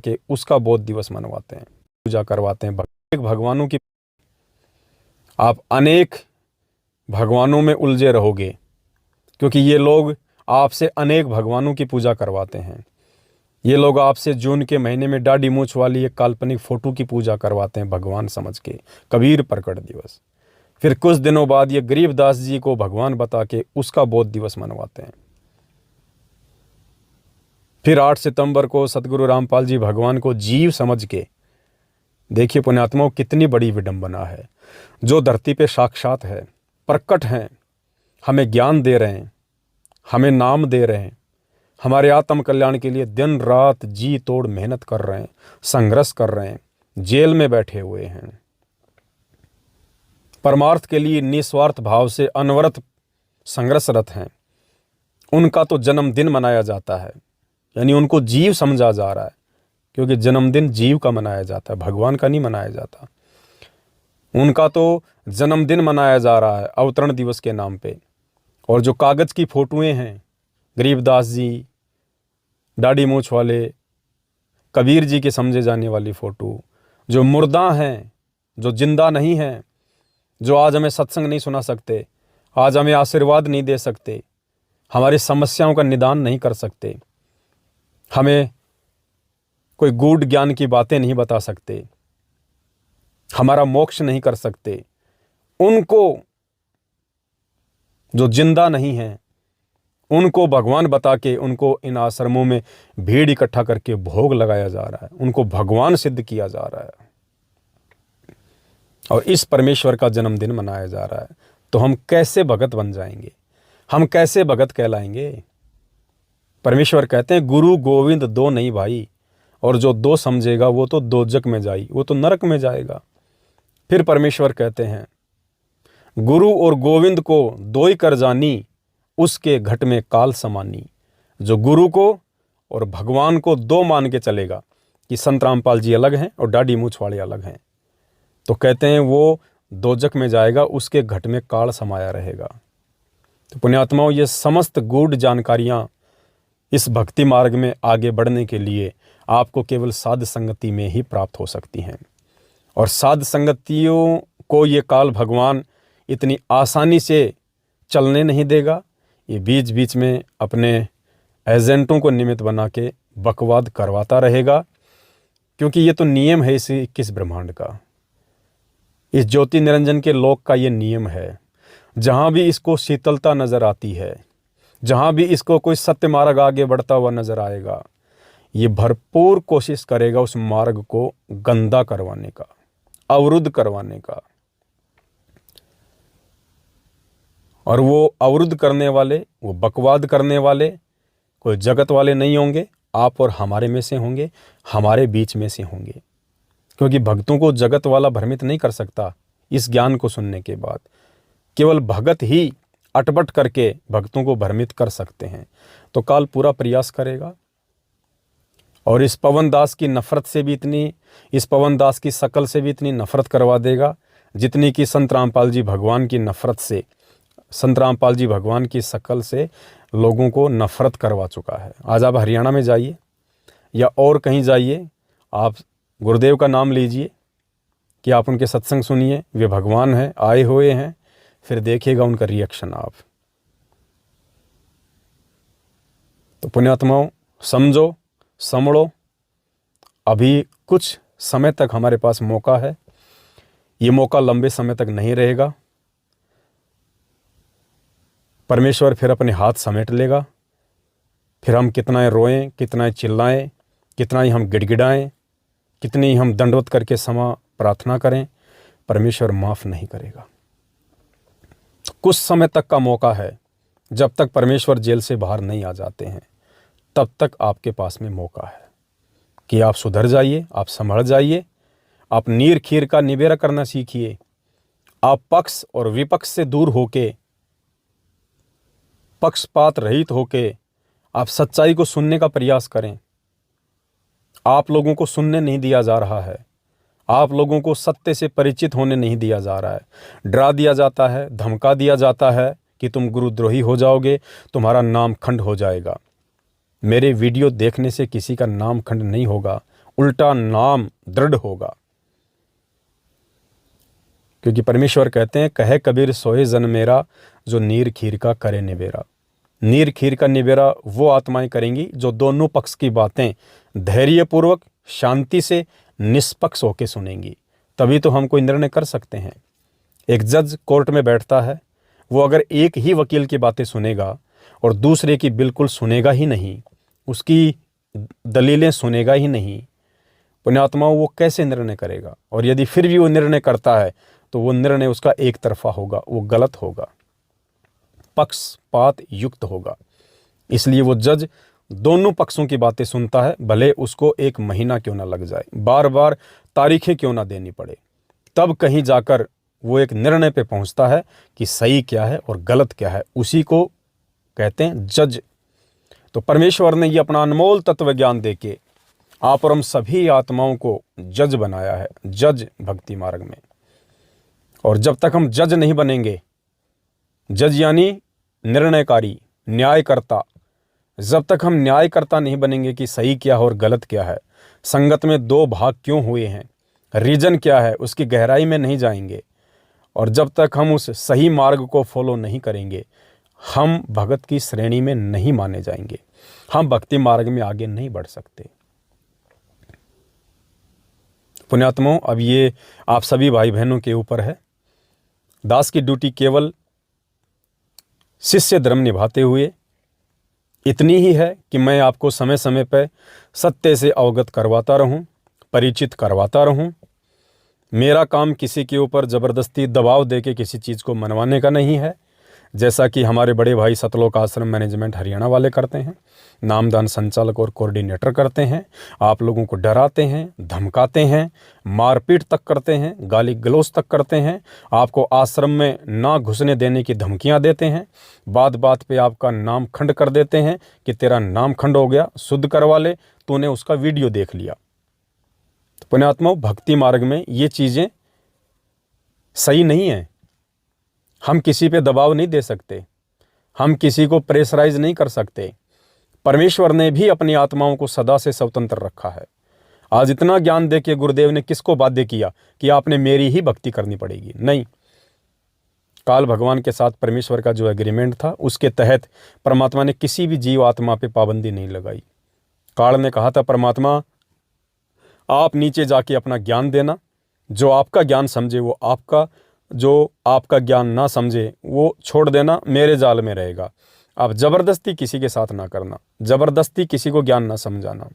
के उसका बोध दिवस मनवाते हैं, पूजा करवाते हैं। भगवानों की आप अनेक भगवानों में उलझे रहोगे, क्योंकि ये लोग आपसे अनेक भगवानों की पूजा करवाते हैं। ये लोग आपसे जून के महीने में दाढ़ी मूंछ वाली एक काल्पनिक फोटो की पूजा करवाते हैं भगवान समझ के, कबीर प्रकट दिवस। फिर कुछ दिनों बाद ये गरीबदास जी को भगवान बता के उसका बोध दिवस मनवाते हैं। फिर 8 सितंबर को सतगुरु रामपाल जी भगवान को जीव समझ के, देखिए पुण्यात्माओं कितनी बड़ी विडंबना है, जो धरती पे साक्षात है, प्रकट हैं, हमें ज्ञान दे रहे हैं, हमें नाम दे रहे हैं, हमारे आत्म कल्याण के लिए दिन रात जी तोड़ मेहनत कर रहे हैं, संघर्ष कर रहे हैं, जेल में बैठे हुए हैं, परमार्थ के लिए निस्वार्थ भाव से अनवरत संघर्षरत हैं। उनका तो जन्मदिन मनाया जाता है, यानी उनको जीव समझा जा रहा है, क्योंकि जन्मदिन जीव का मनाया जाता है, भगवान का नहीं मनाया जाता। उनका तो जन्मदिन मनाया जा रहा है अवतरण दिवस के नाम पे। और जो कागज़ की फोटोएं हैं, गरीबदास जी, दाढ़ी मूंछ वाले, कबीर जी के समझे जाने वाली फ़ोटो, जो मुर्दा हैं, जो जिंदा नहीं हैं, जो आज हमें सत्संग नहीं सुना सकते, आज हमें आशीर्वाद नहीं दे सकते, हमारी समस्याओं का निदान नहीं कर सकते, हमें कोई गूढ़ ज्ञान की बातें नहीं बता सकते, हमारा मोक्ष नहीं कर सकते, उनको, जो जिंदा नहीं हैं, उनको भगवान बता के उनको इन आश्रमों में भीड़ इकट्ठा करके भोग लगाया जा रहा है, उनको भगवान सिद्ध किया जा रहा है और इस परमेश्वर का जन्मदिन मनाया जा रहा है। तो हम कैसे भगत बन जाएंगे, हम कैसे भगत कहलाएंगे? परमेश्वर कहते हैं गुरु गोविंद दो नहीं भाई, और जो दो समझेगा वो तो दोजक में जाई, वो तो नरक में जाएगा। फिर परमेश्वर कहते हैं गुरु और गोविंद को दो ही कर जानी, उसके घट में काल समानी। जो गुरु को और भगवान को दो मान के चलेगा कि संत रामपाल जी अलग हैं और दाढ़ी मूंछ वाले अलग हैं, तो कहते हैं वो दोजक में जाएगा, उसके घट में काल समाया रहेगा। तो पुण्यात्माओं, ये समस्त गूढ़ जानकारियाँ इस भक्ति मार्ग में आगे बढ़ने के लिए आपको केवल साध संगति में ही प्राप्त हो सकती हैं। और साध संगतियों को ये काल भगवान इतनी आसानी से चलने नहीं देगा। ये बीच बीच में अपने एजेंटों को निमित्त बना के बकवाद करवाता रहेगा, क्योंकि ये तो नियम है इस 21 ब्रह्मांड का, इस ज्योति निरंजन के लोक का ये नियम है। जहाँ भी इसको शीतलता नज़र आती है, जहाँ भी इसको कोई सत्य मार्ग आगे बढ़ता हुआ नज़र आएगा, ये भरपूर कोशिश करेगा उस मार्ग को गंदा करवाने का, अवरुद्ध करवाने का। और वो अवरुद्ध करने वाले, वो बकवाद करने वाले कोई जगत वाले नहीं होंगे, आप और हमारे में से होंगे, हमारे बीच में से होंगे। क्योंकि भक्तों को जगत वाला भ्रमित नहीं कर सकता। इस ज्ञान को सुनने के बाद केवल भगत ही अटपट करके भक्तों को भ्रमित कर सकते हैं। तो काल पूरा प्रयास करेगा और इस पवन दास की नफरत से भी इतनी, इस पवन दास की शकल से भी इतनी नफरत करवा देगा जितनी कि संत रामपाल जी भगवान की नफरत से, संत रामपाल जी भगवान की शकल से लोगों को नफरत करवा चुका है। आज आप हरियाणा में जाइए या और कहीं जाइए, आप गुरुदेव का नाम लीजिए कि आप उनके सत्संग सुनिए, वे भगवान हैं, आए हुए हैं, फिर देखिएगा उनका रिएक्शन आप। तो पुण्यात्माओं, समझो, समझो, अभी कुछ समय तक हमारे पास मौका है। ये मौका लंबे समय तक नहीं रहेगा। परमेश्वर फिर अपने हाथ समेट लेगा। फिर हम कितना ही रोएं, कितना ही चिल्लाएं, कितना ही हम गिड़गिड़ाएं, कितनी ही हम दंडवत करके क्षमा प्रार्थना करें, परमेश्वर माफ़ नहीं करेगा। कुछ समय तक का मौका है, जब तक परमेश्वर जेल से बाहर नहीं आ जाते हैं, तब तक आपके पास में मौका है कि आप सुधर जाइए, आप संभल जाइए, आप नीर खीर का निबेरा करना सीखिए, आप पक्ष और विपक्ष से दूर होके, पक्षपात रहित होके आप सच्चाई को सुनने का प्रयास करें। आप लोगों को सुनने नहीं दिया जा रहा है, आप लोगों को सत्य से परिचित होने नहीं दिया जा रहा है। डरा दिया जाता है, धमका दिया जाता है कि तुम गुरुद्रोही हो जाओगे, तुम्हारा नाम खंड हो जाएगा। मेरे वीडियो देखने से किसी का नाम खंड नहीं होगा, उल्टा नाम दृढ़ होगा। क्योंकि परमेश्वर कहते हैं, कहे कबीर सोए जन मेरा, जो नीर खीर का करे निबेरा। नीर खीर का निबेरा वो आत्माएं करेंगी जो दोनों पक्ष की बातें धैर्यपूर्वक, शांति से, निष्पक्ष होकर सुनेंगी। तभी तो हम कोई निर्णय कर सकते हैं। एक जज कोर्ट में बैठता है, वो अगर एक ही वकील की बातें सुनेगा और दूसरे की बिल्कुल सुनेगा ही नहीं, उसकी दलीलें सुनेगा ही नहीं, पुण्यात्मा वो कैसे निर्णय करेगा? और यदि फिर भी वो निर्णय करता है तो वो निर्णय उसका एक तरफा होगा, वो गलत होगा, पक्षपात युक्त होगा। इसलिए वो जज दोनों पक्षों की बातें सुनता है, भले उसको 1 महीना क्यों ना लग जाए, बार बार तारीखें क्यों ना देनी पड़े, तब कहीं जाकर वो एक निर्णय पे पहुंचता है कि सही क्या है और गलत क्या है। उसी को कहते हैं जज। तो परमेश्वर ने ये अपना अनमोल तत्व ज्ञान देके आप और हम सभी आत्माओं को जज बनाया है, जज भक्ति मार्ग में। और जब तक हम जज नहीं बनेंगे, जज यानी निर्णयकारी, न्यायकर्ता, जब तक हम न्यायकर्ता नहीं बनेंगे कि सही क्या है और गलत क्या है, संगत में 2 भाग क्यों हुए हैं, रीजन क्या है, उसकी गहराई में नहीं जाएंगे, और जब तक हम उस सही मार्ग को फॉलो नहीं करेंगे, हम भगत की श्रेणी में नहीं माने जाएंगे, हम भक्ति मार्ग में आगे नहीं बढ़ सकते। पुण्यात्माओं, अब ये आप सभी भाई बहनों के ऊपर है। दास की ड्यूटी केवल शिष्य धर्म निभाते हुए इतनी ही है कि मैं आपको समय समय पर सत्य से अवगत करवाता रहूं, परिचित करवाता रहूं। मेरा काम किसी के ऊपर ज़बरदस्ती दबाव देके किसी चीज़ को मनवाने का नहीं है, जैसा कि हमारे बड़े भाई सतलोक आश्रम मैनेजमेंट हरियाणा वाले करते हैं, नामदान संचालक और कोऑर्डिनेटर करते हैं। आप लोगों को डराते हैं, धमकाते हैं, मारपीट तक करते हैं, गाली गलौज तक करते हैं, आपको आश्रम में ना घुसने देने की धमकियां देते हैं, बात बात पे आपका नाम खंड कर देते हैं कि तेरा नाम खंड हो गया, शुद्ध करवा ले, तूने उसका वीडियो देख लिया। तो पुण्यात्माओं, भक्ति मार्ग में ये चीज़ें सही नहीं है। हम किसी पे दबाव नहीं दे सकते, हम किसी को प्रेशराइज नहीं कर सकते। परमेश्वर ने भी अपनी आत्माओं को सदा से स्वतंत्र रखा है। आज इतना ज्ञान देके गुरुदेव ने किसको बाध्य किया कि आपने मेरी ही भक्ति करनी पड़ेगी? नहीं। काल भगवान के साथ परमेश्वर का जो एग्रीमेंट था, उसके तहत परमात्मा ने किसी भी जीव आत्मा पे पाबंदी नहीं लगाई। काल ने कहा था, परमात्मा आप नीचे जाके अपना ज्ञान देना, जो आपका ज्ञान समझे वो आपका, जो आपका ज्ञान ना समझे वो छोड़ देना, मेरे जाल में रहेगा। आप जबरदस्ती किसी के साथ ना करना, जबरदस्ती किसी को ज्ञान ना समझाना।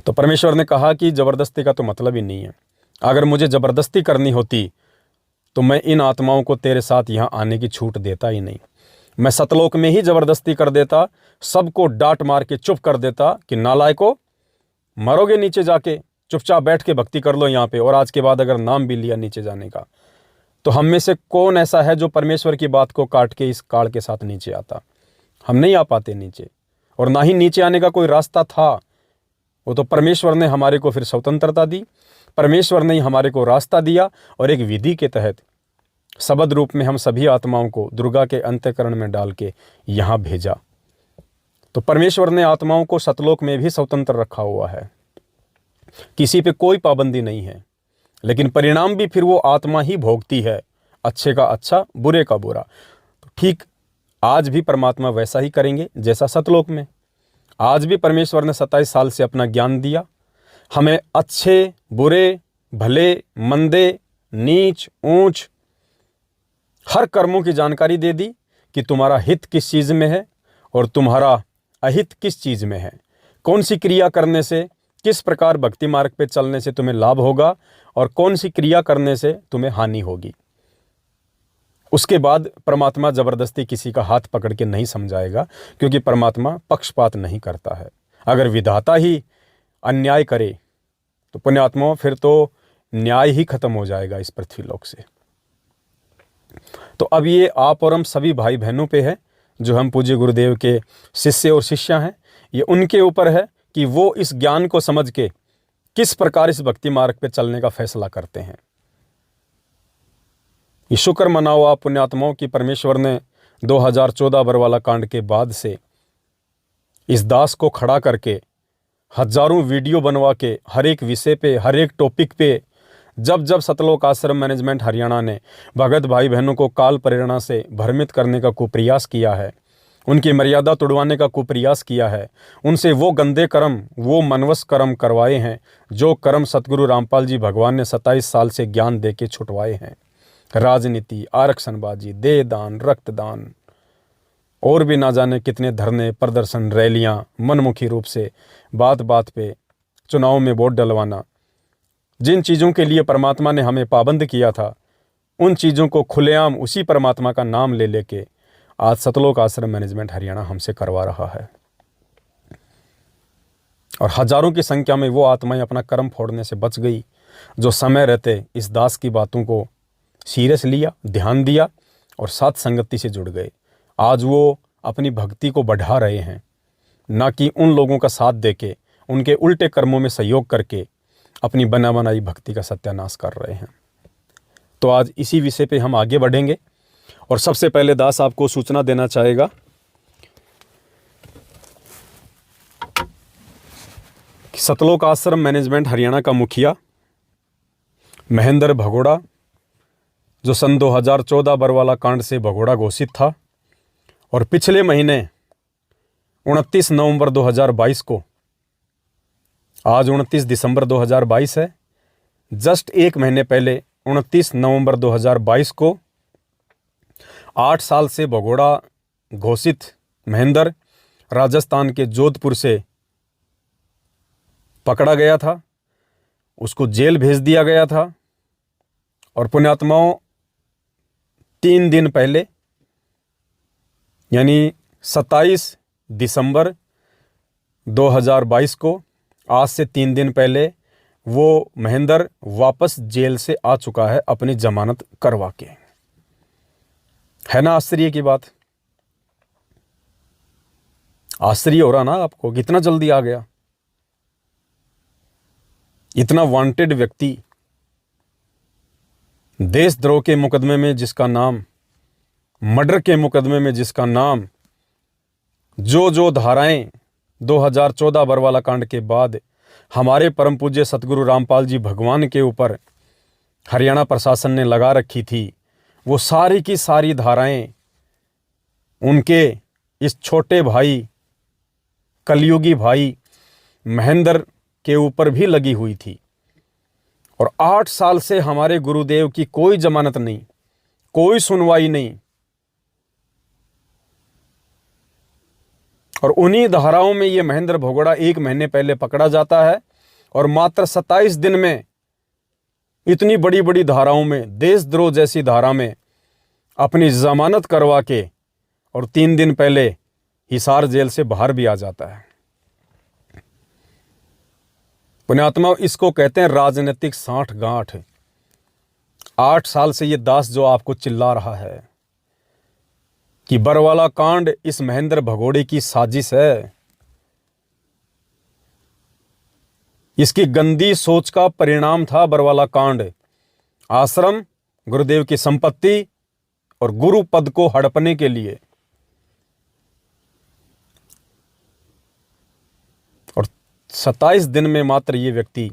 तो परमेश्वर ने कहा कि जबरदस्ती का तो मतलब ही नहीं है। अगर मुझे जबरदस्ती करनी होती तो मैं इन आत्माओं को तेरे साथ यहाँ आने की छूट देता ही नहीं। मैं सतलोक में ही जबरदस्ती कर देता, सबको डांट मार के चुप कर देता कि नालायको, मरोगे नीचे जाके, चुपचाप बैठ के भक्ति कर लो यहाँ पे। और आज के बाद अगर नाम भी लिया नीचे जाने का, तो हम में से कौन ऐसा है जो परमेश्वर की बात को काट के इस काल के साथ नीचे आता? हम नहीं आ पाते नीचे, और ना ही नीचे आने का कोई रास्ता था। वो तो परमेश्वर ने हमारे को फिर स्वतंत्रता दी, परमेश्वर ने हमारे को रास्ता दिया, और एक विधि के तहत शब्द रूप में हम सभी आत्माओं को दुर्गा के अंतःकरण में डाल के यहाँ भेजा। तो परमेश्वर ने आत्माओं को सतलोक में भी स्वतंत्र रखा हुआ है, किसी पे कोई पाबंदी नहीं है। लेकिन परिणाम भी फिर वो आत्मा ही भोगती है, अच्छे का अच्छा, बुरे का बुरा। तो ठीक आज भी परमात्मा वैसा ही करेंगे जैसा सतलोक में। आज भी परमेश्वर ने 27 साल से अपना ज्ञान दिया, हमें अच्छे बुरे, भले मंदे, नीच ऊंच हर कर्मों की जानकारी दे दी कि तुम्हारा हित किस चीज़ में है और तुम्हारा अहित किस चीज़ में है, कौन सी क्रिया करने से, किस प्रकार भक्ति मार्ग पे चलने से तुम्हें लाभ होगा और कौन सी क्रिया करने से तुम्हें हानि होगी। उसके बाद परमात्मा जबरदस्ती किसी का हाथ पकड़ के नहीं समझाएगा, क्योंकि परमात्मा पक्षपात नहीं करता है। अगर विधाता ही अन्याय करे तो पुण्यात्माओं फिर तो न्याय ही खत्म हो जाएगा इस पृथ्वी लोक से। तो अब ये आप और हम सभी भाई बहनों पे है, जो हम पूज्य गुरुदेव के शिष्य और शिष्या हैं, ये उनके ऊपर है कि वो इस ज्ञान को समझ के किस प्रकार इस भक्ति मार्ग पे चलने का फैसला करते हैं। ये शुक्र मनाओ आप पुण्यात्माओं की परमेश्वर ने 2014 बरवाला कांड के बाद से इस दास को खड़ा करके हजारों वीडियो बनवा के हर एक विषय पे, हर एक टॉपिक पे, जब जब सतलोक आश्रम मैनेजमेंट हरियाणा ने भगत भाई बहनों को काल प्रेरणा से भ्रमित करने का कुप्रयास किया है, उनकी मर्यादा तोड़वाने का कुप्रयास किया है, उनसे वो गंदे कर्म, वो मनवस कर्म करवाए हैं जो कर्म सतगुरु रामपाल जी भगवान ने 27 साल से ज्ञान दे के छुटवाए हैं। राजनीति, आरक्षणबाजी, देहदान, रक्तदान और भी ना जाने कितने धरने, प्रदर्शन, रैलियां, मनमुखी रूप से बात बात पे चुनाव में वोट डलवाना, जिन चीज़ों के लिए परमात्मा ने हमें पाबंद किया था, उन चीज़ों को खुलेआम उसी परमात्मा का नाम ले लेके आज सतलोक आश्रम मैनेजमेंट हरियाणा हमसे करवा रहा है। और हजारों की संख्या में वो आत्माएं अपना कर्म फोड़ने से बच गई जो समय रहते इस दास की बातों को सीरियस लिया, ध्यान दिया और साथ संगति से जुड़ गए। आज वो अपनी भक्ति को बढ़ा रहे हैं, ना कि उन लोगों का साथ देके, उनके उल्टे कर्मों में सहयोग करके अपनी बना बनाई भक्ति का सत्यानाश कर रहे हैं। तो आज इसी विषय पे हम आगे बढ़ेंगे। और सबसे पहले दास आपको सूचना देना चाहेगा कि सतलोक आश्रम मैनेजमेंट हरियाणा का मुखिया महेंद्र भगोड़ा, जो सन 2014 बरवाला कांड से भगोड़ा घोषित था और पिछले महीने 29 नवंबर 2022 को, आज 29 दिसंबर 2022 है, जस्ट एक महीने पहले 29 नवंबर 2022 को 8 साल से भगोड़ा घोषित महेंद्र राजस्थान के जोधपुर से पकड़ा गया था। उसको जेल भेज दिया गया था और पुण्यात्माओं 3 दिन पहले यानी 27 दिसंबर 2022 को, आज से 3 दिन पहले वो महेंद्र वापस जेल से आ चुका है अपनी जमानत करवा के। है ना आश्चर्य की बात? आश्चर्य हो रहा ना आपको, कितना जल्दी आ गया। इतना वांटेड व्यक्ति, देशद्रोह के मुकदमे में जिसका नाम, मर्डर के मुकदमे में जिसका नाम, जो धाराएं 2014 बरवाला कांड के बाद हमारे परम पूज्य सतगुरु रामपाल जी भगवान के ऊपर हरियाणा प्रशासन ने लगा रखी थी, वो सारी की सारी धाराएं उनके इस छोटे भाई, कलयुगी भाई महेंद्र के ऊपर भी लगी हुई थी। और 8 साल से हमारे गुरुदेव की कोई जमानत नहीं, कोई सुनवाई नहीं। और उन्हीं धाराओं में ये महेंद्र भगोड़ा 1 महीने पहले पकड़ा जाता है और मात्र 27 दिन में इतनी बड़ी बड़ी धाराओं में, देशद्रोह जैसी धारा में अपनी जमानत करवा के और 3 दिन पहले हिसार जेल से बाहर भी आ जाता है। पुण्यात्मा, इसको कहते हैं राजनीतिक साठगांठ। 8 साल से ये दास जो आपको चिल्ला रहा है कि बरवाला कांड इस महेंद्र भगोड़े की साजिश है, इसकी गंदी सोच का परिणाम था बरवाला कांड। आश्रम, गुरुदेव की संपत्ति और गुरु पद को हड़पने के लिए। और 27 दिन में मात्र ये व्यक्ति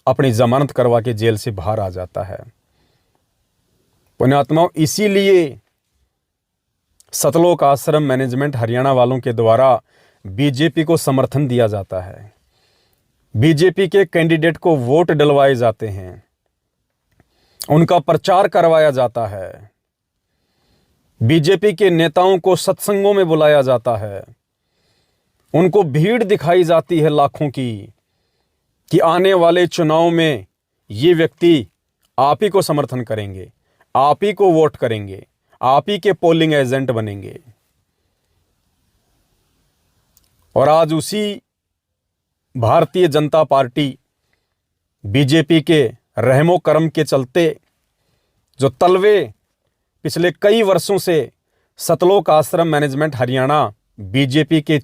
अपनी जमानत करवा के जेल से बाहर आ जाता है। पुण्यात्माओं, इसीलिए सतलोक आश्रम मैनेजमेंट हरियाणा वालों के द्वारा बीजेपी को समर्थन दिया जाता है, बीजेपी के कैंडिडेट को वोट डलवाए जाते हैं, उनका प्रचार करवाया जाता है, बीजेपी के नेताओं को सत्संगों में बुलाया जाता है, उनको भीड़ दिखाई जाती है लाखों की कि आने वाले चुनाव में ये व्यक्ति आप ही को समर्थन करेंगे, आप ही को वोट करेंगे, आप ही के पोलिंग एजेंट बनेंगे। और आज उसी भारतीय जनता पार्टी बीजेपी के रहमो करम के चलते जो तलवे पिछले कई वर्षों से सतलोक आश्रम मैनेजमेंट हरियाणा बीजेपी के